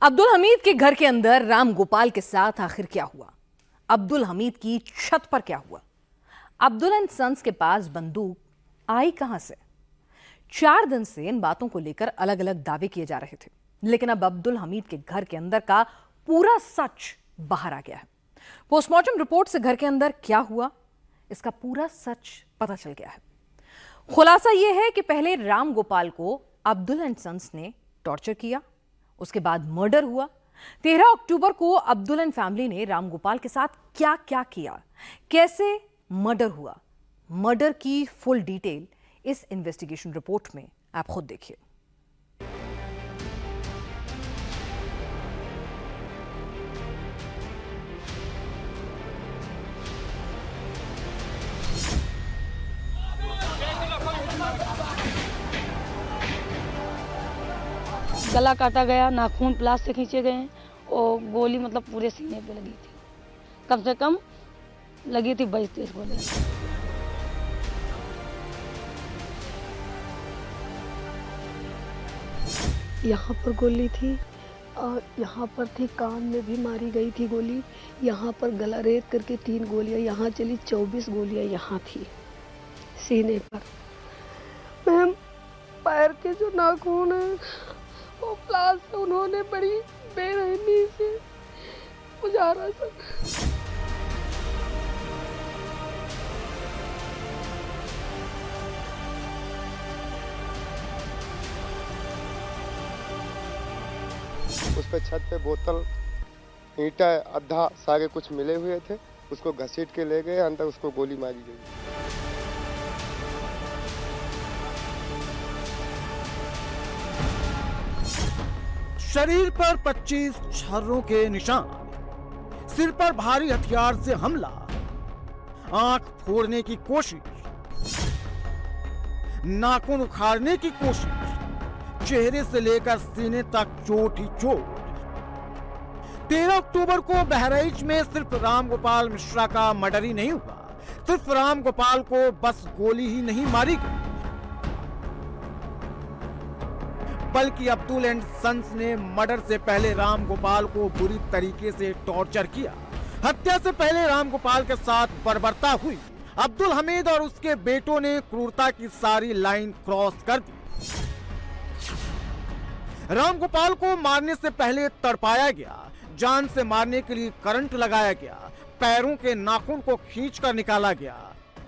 अब्दुल हमीद के घर के अंदर राम गोपाल के साथ आखिर क्या हुआ? अब्दुल हमीद की छत पर क्या हुआ? अब्दुल एंड सन्स के पास बंदूक आई कहां से? 4 दिन से इन बातों को लेकर अलग अलग दावे किए जा रहे थे, लेकिन अब अब्दुल हमीद के घर के अंदर का पूरा सच बाहर आ गया है। पोस्टमार्टम रिपोर्ट से घर के अंदर क्या हुआ, इसका पूरा सच पता चल गया है। खुलासा यह है कि पहले राम गोपाल को अब्दुल एंड सन्स ने टॉर्चर किया, उसके बाद मर्डर हुआ। 13 अक्टूबर को अब्दुल एंड फैमिली ने राम गोपाल के साथ क्या क्या किया, कैसे मर्डर हुआ, मर्डर की फुल डिटेल इस इन्वेस्टिगेशन रिपोर्ट में आप खुद देखिए। गला काटा गया, नाखून प्लास से खींचे गए और गोली मतलब पूरे सीने पे लगी थी। कम से कम लगी थी 22-23 गोली। यहाँ पर गोली थी और यहाँ पर थी, कान में भी मारी गई थी गोली। यहाँ पर गला रेत करके 3 गोलियाँ यहाँ चली, 24 गोलियाँ यहाँ थी सीने पर। मैम, पैर के जो नाखून है वो प्लास से उन्होंने बड़ी बेरहमी से गुजारा सर। उस पे छत पे बोतल, ईंटा, अद्धा सारे कुछ मिले हुए थे। उसको घसीट के ले गए, अंदर उसको गोली मारी गई। शरीर पर 25 छर्रों के निशान, सिर पर भारी हथियार से हमला, आंख फोड़ने की कोशिश, नाखून उखाड़ने की कोशिश, चेहरे से लेकर सीने तक चोट ही चोट। 13 अक्टूबर को बहराइच में सिर्फ राम गोपाल मिश्रा का मर्डर ही नहीं हुआ, सिर्फ राम गोपाल को बस गोली ही नहीं मारी गई, बल्कि अब्दुल एंड सन्स ने मर्डर से पहले राम गोपाल को बुरी तरीके से टॉर्चर किया। हत्या से पहले राम गोपाल के साथ बर्बरता हुई। अब्दुल हमीद और उसके बेटों ने क्रूरता की सारी लाइन क्रॉस कर दी। राम गोपाल को मारने से पहले तड़पाया गया, जान से मारने के लिए करंट लगाया गया, पैरों के नाखून को खींचकर निकाला गया,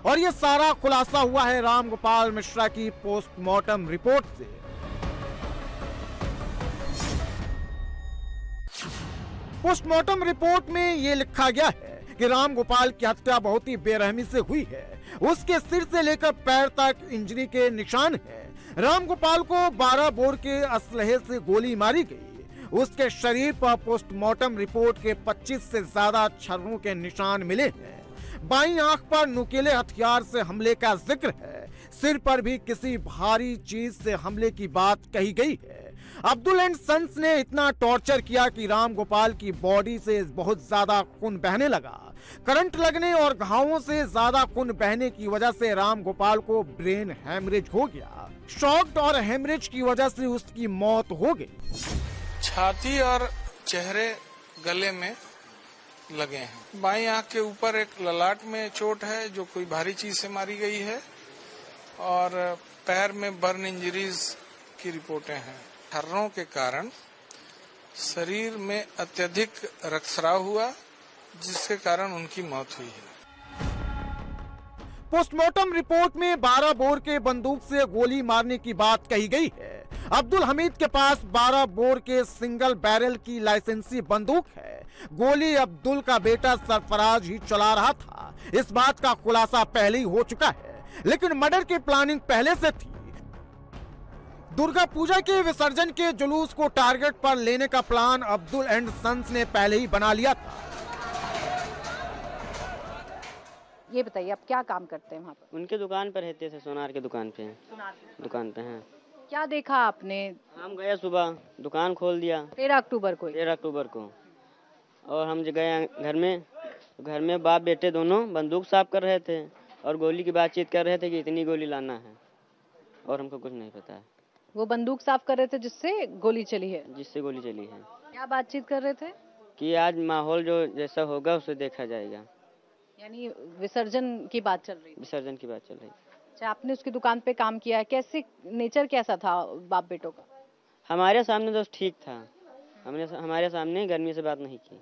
और यह सारा खुलासा हुआ है राम गोपाल मिश्रा की पोस्टमार्टम रिपोर्ट से। पोस्टमार्टम रिपोर्ट में यह लिखा गया है कि राम गोपाल की हत्या बहुत ही बेरहमी से हुई है। उसके सिर से लेकर पैर तक इंजरी के निशान है। राम गोपाल को 12 बोर के असलहे से गोली मारी गई। उसके शरीर पर पोस्टमार्टम रिपोर्ट के 25 से ज्यादा छर्रों के निशान मिले हैं। बाईं आंख पर नुकीले हथियार से हमले का जिक्र है। सिर पर भी किसी भारी चीज से हमले की बात कही गई है। अब्दुल एंड सन्स ने इतना टॉर्चर किया कि राम गोपाल की बॉडी से बहुत ज्यादा खून बहने लगा। करंट लगने और घावों से ज्यादा खून बहने की वजह से राम गोपाल को ब्रेन हेमरेज हो गया। शॉक्ड और हेमरेज की वजह से उसकी मौत हो गई। छाती और चेहरे गले में लगे हैं। बाईं आंख के ऊपर एक ललाट में चोट है जो कोई भारी चीज से मारी गई है, और पैर में बर्न इंजरीज की रिपोर्टें हैं। छर्रों के कारण शरीर में अत्यधिक रक्तस्राव हुआ, जिसके कारण उनकी मौत हुई है। पोस्टमार्टम रिपोर्ट में 12 बोर के बंदूक से गोली मारने की बात कही गई है। अब्दुल हमीद के पास 12 बोर के सिंगल बैरल की लाइसेंसी बंदूक है। गोली अब्दुल का बेटा सरफराज ही चला रहा था। इस बात का खुलासा पहले ही हो चुका है, लेकिन मर्डर की प्लानिंग पहले से थी। दुर्गा पूजा के विसर्जन के जुलूस को टारगेट पर लेने का प्लान अब्दुल एंड सन्स ने पहले ही बना लिया था। ये बताइए, आप क्या काम करते हैं वहाँ पर? उनके दुकान पर रहते थे, सोनार के दुकान पे हैं। क्या देखा आपने? हम गए सुबह, दुकान खोल दिया 13 अक्टूबर को। 13 अक्टूबर को, और हम गए घर में बाप बेटे दोनों बंदूक साफ कर रहे थे और गोली की बातचीत कर रहे थे कि इतनी गोली लाना है, और हमको कुछ नहीं पता है। वो बंदूक साफ कर रहे थे जिससे गोली चली है? जिससे गोली चली है। क्या बातचीत कर रहे थे? कि आज माहौल जो जैसा होगा उसे देखा जाएगा। यानी विसर्जन की बात चल रही थी। विसर्जन की बात चल रही। अच्छा, आपने उसकी दुकान पे काम किया है, कैसे नेचर कैसा था बाप बेटों का? हमारे सामने तो ठीक था, हमने हमारे सामने गर्मी से बात नहीं की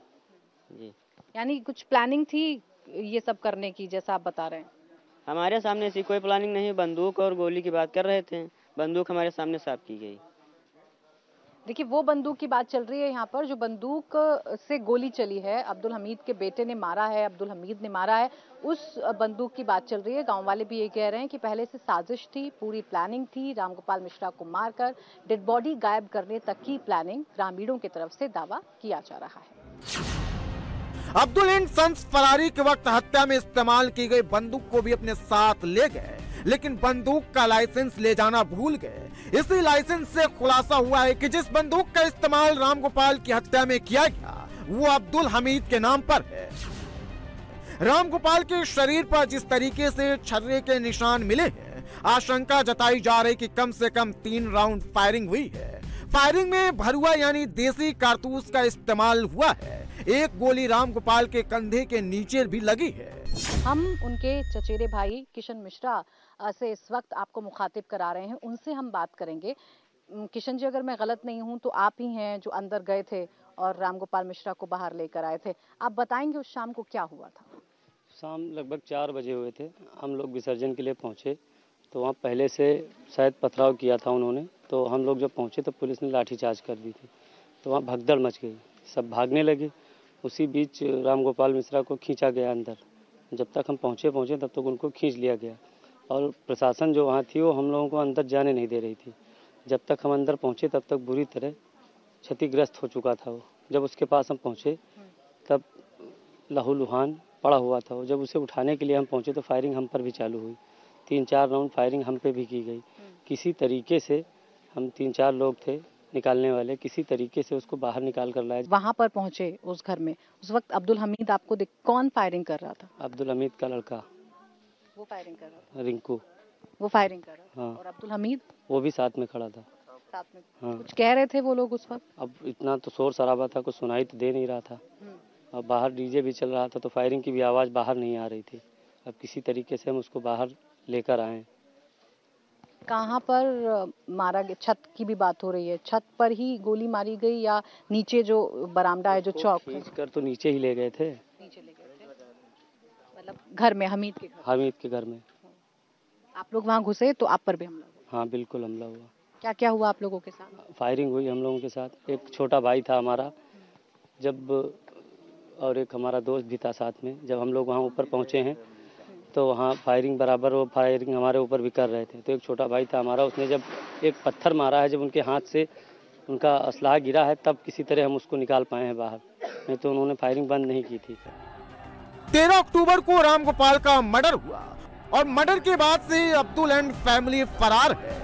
जी। यानी कुछ प्लानिंग थी ये सब करने की, जैसा आप बता रहे हैं? हमारे सामने ऐसी कोई प्लानिंग नहीं, बंदूक और गोली की बात कर रहे थे, बंदूक हमारे सामने साफ की गई। देखिए, वो बंदूक की बात चल रही है यहाँ पर, जो बंदूक से गोली चली है, अब्दुल हमीद के बेटे ने मारा है, अब्दुल हमीद ने मारा है, उस बंदूक की बात चल रही है। गांव वाले भी ये कह रहे हैं कि पहले से साजिश थी, पूरी प्लानिंग थी, रामगोपाल मिश्रा को मारकर डेड बॉडी गायब करने तक की प्लानिंग ग्रामीणों की तरफ से दावा किया जा रहा है। अब्दुल एंड सन्स फरारी के वक्त हत्या में इस्तेमाल की गई बंदूक को भी अपने साथ ले गए, लेकिन बंदूक का लाइसेंस ले जाना भूल गए। इसी लाइसेंस से खुलासा हुआ है कि जिस बंदूक का इस्तेमाल रामगोपाल की हत्या में किया गया वो अब्दुल हमीद के नाम पर है। रामगोपाल के शरीर पर जिस तरीके से छर्रे के निशान मिले हैं, आशंका जताई जा रही कि कम से कम 3 राउंड फायरिंग हुई है। फायरिंग में भरुआ यानी देसी कारतूस का इस्तेमाल हुआ है। एक गोली रामगोपाल के कंधे के नीचे भी लगी है। हम उनके चचेरे भाई किशन मिश्रा से इस वक्त आपको मुखातिब करा रहे हैं, उनसे हम बात करेंगे। किशन जी, अगर मैं गलत नहीं हूं तो आप ही हैं जो अंदर गए थे और रामगोपाल मिश्रा को बाहर लेकर आए थे। आप बताएंगे उस शाम को क्या हुआ था? शाम लगभग 4 बजे हुए थे, हम लोग विसर्जन के लिए पहुंचे तो वहाँ पहले से शायद पथराव किया था उन्होंने, तो हम लोग जब पहुंचे तो पुलिस ने लाठीचार्ज कर दी थी, तो वहाँ भगदड़ मच गई, सब भागने लगे। उसी बीच रामगोपाल मिश्रा को खींचा गया अंदर। जब तक हम पहुँचे तब तक उनको खींच लिया गया और प्रशासन जो वहाँ थी वो हम लोगों को अंदर जाने नहीं दे रही थी। जब तक हम अंदर पहुँचे तब तक बुरी तरह क्षतिग्रस्त हो चुका था वो। जब उसके पास हम पहुँचे तब लहूलुहान पड़ा हुआ था वो। जब उसे उठाने के लिए हम पहुँचे तो फायरिंग हम पर भी चालू हुई। 3-4 राउंड फायरिंग हम पे भी की गई। किसी तरीके से हम 3-4 लोग थे निकालने वाले, किसी तरीके से उसको बाहर निकाल कर लाए। वहाँ पर पहुँचे उस घर में, उस वक्त अब्दुल हमीद आपको कौन फायरिंग कर रहा था? अब्दुल हमीद का लड़का, वो फायरिंग कर रहा था। रिंकू, वो फायरिंग कर रहा था। हाँ। और अब्दुल हमीद वो भी साथ में खड़ा था। साथ में हाँ। कुछ कह रहे थे वो लोग उस वक्त? अब इतना तो शोर शराबा था, कुछ सुनाई तो दे नहीं रहा था। अब बाहर डीजे भी चल रहा था तो फायरिंग की भी आवाज़ बाहर नहीं आ रही थी। अब किसी तरीके से हम उसको बाहर लेकर आए। कहाँ पर मारा गया? छत की भी बात हो रही है, छत पर ही गोली मारी गई या नीचे जो बरामदा है, जो चौक खींच कर तो नीचे ही ले गए थे। नीचे ले गए थे, मतलब घर में, हमीद के घर? हमीद के घर में। आप लोग वहाँ घुसे तो आप पर भी हमला हुआ? हाँ बिल्कुल हमला हुआ। क्या क्या हुआ आप लोगों के साथ? फायरिंग हुई हम लोगों के साथ। एक छोटा भाई था हमारा, जब और एक हमारा दोस्त भी था साथ में। जब हम लोग वहाँ ऊपर पहुँचे हैं तो वहाँ फायरिंग बराबर वो फायरिंग हमारे ऊपर भी कर रहे थे। तो एक छोटा भाई था हमारा, उसने जब एक पत्थर मारा है, जब उनके हाथ से उनका असलाह गिरा है तब किसी तरह हम उसको निकाल पाए हैं बाहर, नहीं तो उन्होंने फायरिंग बंद नहीं की थी। 13 अक्टूबर को रामगोपाल का मर्डर हुआ और मर्डर के बाद से अब्दुल एंड फैमिली फरार है।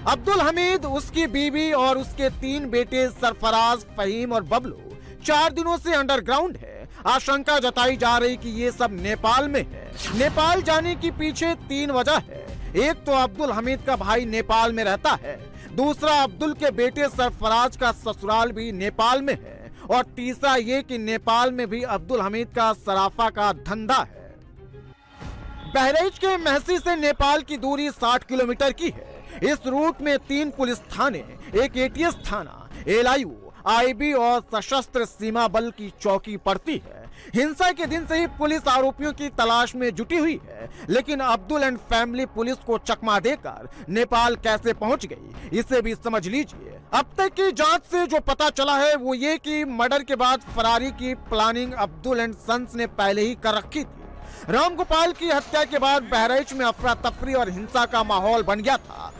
अब्दुल हमीद, उसकी बीवी और उसके 3 बेटे सरफराज, फहीम और बबलू 4 दिनों से अंडरग्राउंड है। आशंका जताई जा रही कि ये सब नेपाल में है। नेपाल जाने की पीछे 3 वजह है। एक तो अब्दुल हमीद का भाई नेपाल में रहता है, दूसरा अब्दुल के बेटे सरफराज का ससुराल भी नेपाल में है और तीसरा ये कि नेपाल में भी अब्दुल हमीद का सराफा का धंधा है। बहराइच के महसी से नेपाल की दूरी 60 किलोमीटर की है। इस रूट में 3 पुलिस थाने, एक एटीएस थाना, एलआईयू, आईबी और सशस्त्र सीमा बल की चौकी पड़ती है। हिंसा के दिन से ही पुलिस आरोपियों की तलाश में जुटी हुई है, लेकिन अब्दुल एंड फैमिली पुलिस को चकमा देकर नेपाल कैसे पहुंच गई, इसे भी समझ लीजिए। अब तक की जांच से जो पता चला है वो ये कि मर्डर के बाद फरारी की प्लानिंग अब्दुल एंड सन्स ने पहले ही कर रखी थी। रामगोपाल की हत्या के बाद बहराइच में अफरा तफरी और हिंसा का माहौल बन गया था।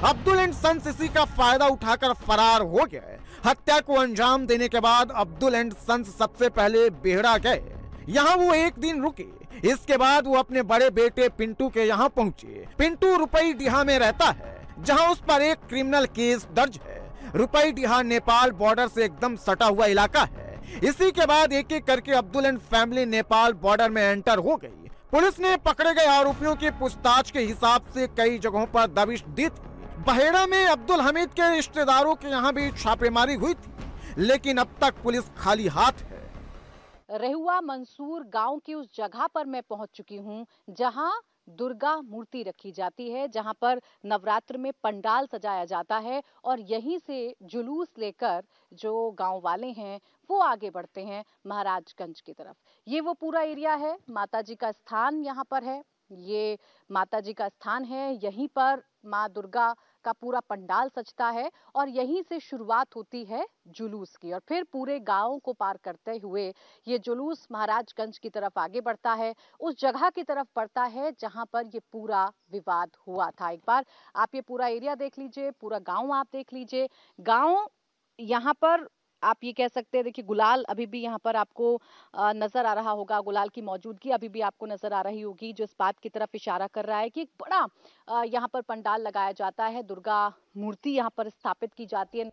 अब्दुल एंड सन्स इसी का फायदा उठाकर फरार हो गए। हत्या को अंजाम देने के बाद अब्दुल एंड सन्स सबसे पहले बेहड़ा गए। यहाँ वो एक दिन रुके, इसके बाद वो अपने बड़े बेटे पिंटू के यहाँ पहुँचे। पिंटू रुपईडीहा में रहता है, जहाँ उस पर एक क्रिमिनल केस दर्ज है। रुपईडीहा नेपाल बॉर्डर से एकदम सटा हुआ इलाका है। इसी के बाद एक एक करके Abdul and family Nepal border में एंटर हो गई। पुलिस ने पकड़े गए आरोपियों की पूछताछ के हिसाब से कई जगहों पर दबिश दी थी। बहेड़ा में अब्दुल हमीद के रिश्तेदारों के यहाँ भी छापेमारी हुई थी, लेकिन अब तक पुलिस खाली हाथ है। रेहुआ मंसूर गांव की उस जगह पर मैं पहुंच चुकी हूं जहां दुर्गा मूर्ति रखी जाती है, जहां पर नवरात्र में पंडाल सजाया जाता है और यहीं से जुलूस लेकर जो गांव वाले हैं वो आगे बढ़ते हैं महाराजगंज की तरफ। ये वो पूरा एरिया है, माताजी का स्थान यहाँ पर है, ये माताजी का स्थान है, यहीं पर माँ दुर्गा का पूरा पंडाल सजता है और यहीं से शुरुआत होती है जुलूस की और फिर पूरे गांव को पार करते हुए ये जुलूस महाराजगंज की तरफ आगे बढ़ता है, उस जगह की तरफ बढ़ता है जहां पर ये पूरा विवाद हुआ था। एक बार आप ये पूरा एरिया देख लीजिए, पूरा गांव आप देख लीजिए। गांव यहाँ पर आप ये कह सकते हैं, देखिए गुलाल अभी भी यहाँ पर आपको नजर आ रहा होगा, गुलाल की मौजूदगी अभी भी आपको नजर आ रही होगी, जो इस बात की तरफ इशारा कर रहा है कि एक बड़ा यहाँ पर पंडाल लगाया जाता है, दुर्गा मूर्ति यहाँ पर स्थापित की जाती है।